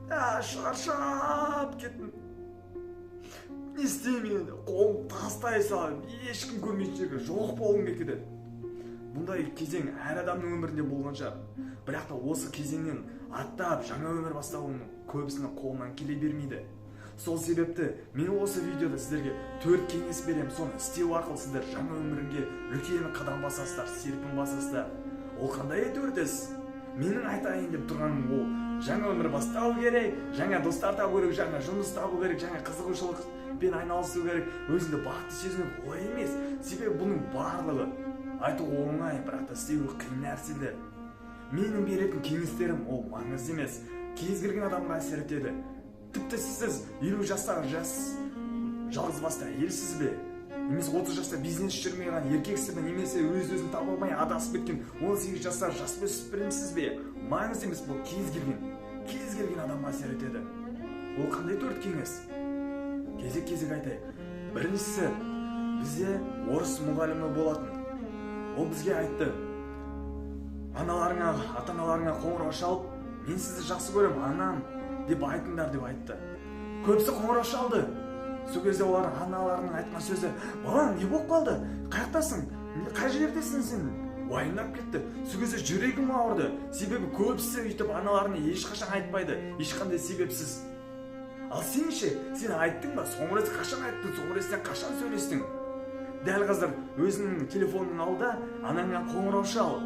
Шаршап кеттім. Не істеймін енді? Қолым тастай салып, ешкім көрмейтін жерге жоқ болғым келді. Бұндай кезең әр адамның өмірінде болған шығар. Бірақ та осы кезеңнен аттап жаңа өмір бастауының көбісінің қолынан келе бермейді. Сол себепті мен осы видеода сіздерге 4 кеңес берем. Соны істеу арқылы сіздер жаңа өміріңге үлкен қадам басасыздар, серпін басасыздар. Ол қандай 4 іс? Менің айтайын деп тұрғаным ол жаңа өмір бастау керек, жаңа достар табу керек, жаңа жұмыс табу керек, жаңа қызығушылықпен айналысу керек, өзіңді бақытты сезіну олай емес. Себебі бұның барлығы айту оңай, бірақ та істеу қиын нәрселер. Менің беретін кеңестерім ол маңызды емес. Кез келген адамға әсер етеді. Тіпті сіз 50 жастағы жалғызбасты әйелсіз бе? Немесе 30 жаста бизнес жүрмей қалған еркексіз бе? Немесе өз-өзін таба алмай адасып кеткен 18 жастағы жасөспірімсіз бе? Маңызды емес, бұл кез келген адамға әсер етеді. Ол қандай 4 кеңес? Кезек айтайық. Біріншісі, бізде орыс мұғалімі болатын. Ол бізге айтты: ата-аналарыңа қоңырау шалып, мен сізді жақсы көрем, анам деп айтыңдар деп айтты. Көбісі қоңырау шалды. Сол кезде олардың аналарының айтқан сөзі: балам, не болып қалды? Қаяқтасың? Қай жердесің сен? Уайымдап кетті. Сол кезде жүрегім ауырды. Себебі көбісі өйтіп аналарына ешқашан айтпайды, ешқандай себепсіз. Ал сен ше, сен айттың ба? Соңғы рет қашан айттың? Соңғы рет сен қашан сөйлестің? Дәл қазір өзінің телефонының алда анаңа қоңырау шал.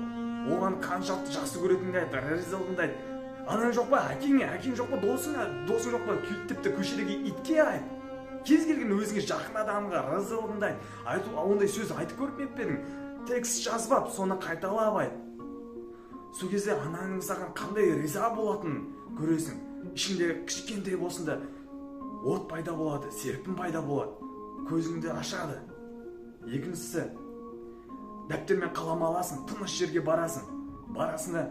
Оған қаншалықты жақсы көретініңді айт, ризалығыңды айт. Анаң жоқ па? Әкең жоқ па? Досың жоқ па? Тіпті көшедегі итке айт. Кез келген өзіңе жақын адамға ризалығыңды айт. Айту ондай сөз айтып көрмеп пе едің? Текст жазып ап, соны қайталап айт. Сол кезде анаңның саған қандай риза болатынын көресің. Ішіңде кішкентай болсын да от пайда болады, серпін пайда болады. Көзіңді ашады. Екіншісі, дәптер мен қалам аласың, тыныш жерге барасың. Барасында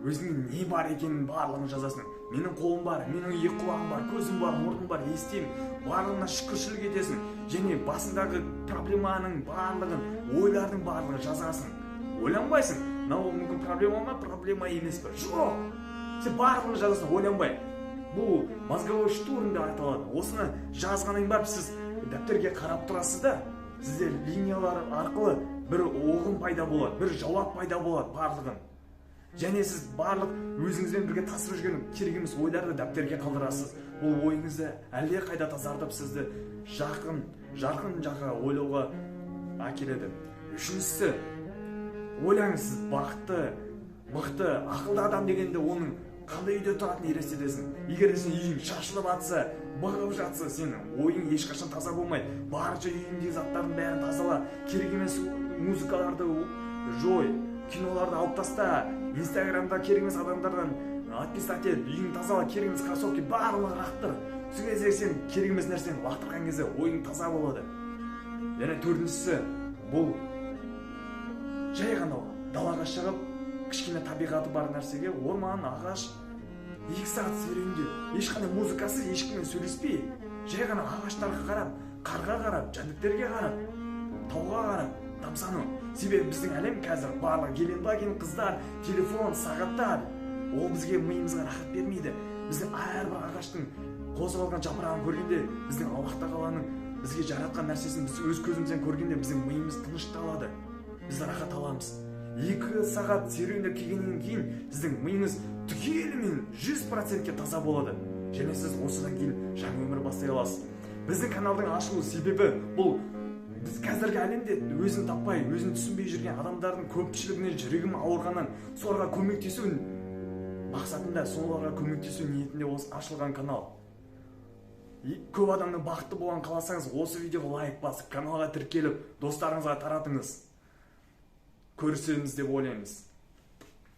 өзіңнің не бар екенін барлығын жазасың. Менің қолым бар, менің екі құлағым бар, көзім бар, мұрным бар, естимін. Барлығына шүкіршілік етесің. Және басындағы проблеманың барлығын, ойлардың барлығын жазасың. Ойланбайсың. Мынау мүмкін проблема ма, проблема емес пе? Жоқ. Сен барлығын жазасың, ойланбай. Бұл мозговой штурм деп айтылады. Осыны жазғаннан барып сіз дәптерге қарап тұрасыз да, сізде линиялар арқылы бір ұғым пайда болады, бір жауап пайда болады барлығын. Және сіз барлық өзіңізбен бірге тасып жүрген керек емес ойларды дәптерге қалдырасыз. Бұл ойыңызды әлде қайда тазартып сізді жарқын жаққа ойлауға әкеледі. Үшіншісі, ойлаңыз, сіз бақытты, мықты, ақылды адам дегенде оның қандай үйде тұратынын елестетесің. Егер сен үйің шашылып жатса, бағып жатса, сенің ойың ешқашан таза болмайды. Барынша үйіңдегі заттардың бәрін тазала, керек емес музыкаларды жой, киноларды алып таста, Инстаграмда керек емес адамдардан отписать ет, үйің тазала, керек емес кроссовки барлығын лақтыр. Сол кезде сен керек емес нәрсені лақтырған кезде ойың таза болады. Және төртіншісі, бұл жай ғана далаға шығып, кішкене табиғаты бар нәрсеге, орман, ағаш, 2 сағат серуенде, ешқандай музыкасыз, ешкіммен сөйлеспей, жай ғана ағаштарға қарап, қарға қарап, жәндіктерге қарап, тауға қарап, тамсану. Себебі біздің әлем қазір барлық келген қыздар, телефон, сағаттар, ол бізге миымызға рахат бермейді. Біздің әрбір ағаштың қозғалған жапырағын көргенде, біздің Аллах тағаланың бізге жаратқан нәрсесін біз өз көзімізден көргенде, біздің миымыз тынышталады. Біз рахат аламыз. 2 сағат серуендеп келгеннен кейін сіздің миыңыз түгелімен 100%-ке таза болады. Және сіз осыдан кейін жаңа өмір бастай аласыз. Біздің каналдың ашылу себебі бұл біз қазіргі әлемде өзін таппай, өзін түсінбей жүрген адамдардың көпшілігіне жүрегім ауырғаннан соларға көмектесу мақсатында, соларға көмектесу ниетінде осы ашылған канал. Көп адамның бақытты болғанын қаласаңыз, осы видеоға лайк басып, каналға тіркеліп, достарыңызға таратыңыз. Көрісеміз деп ойлаймыз.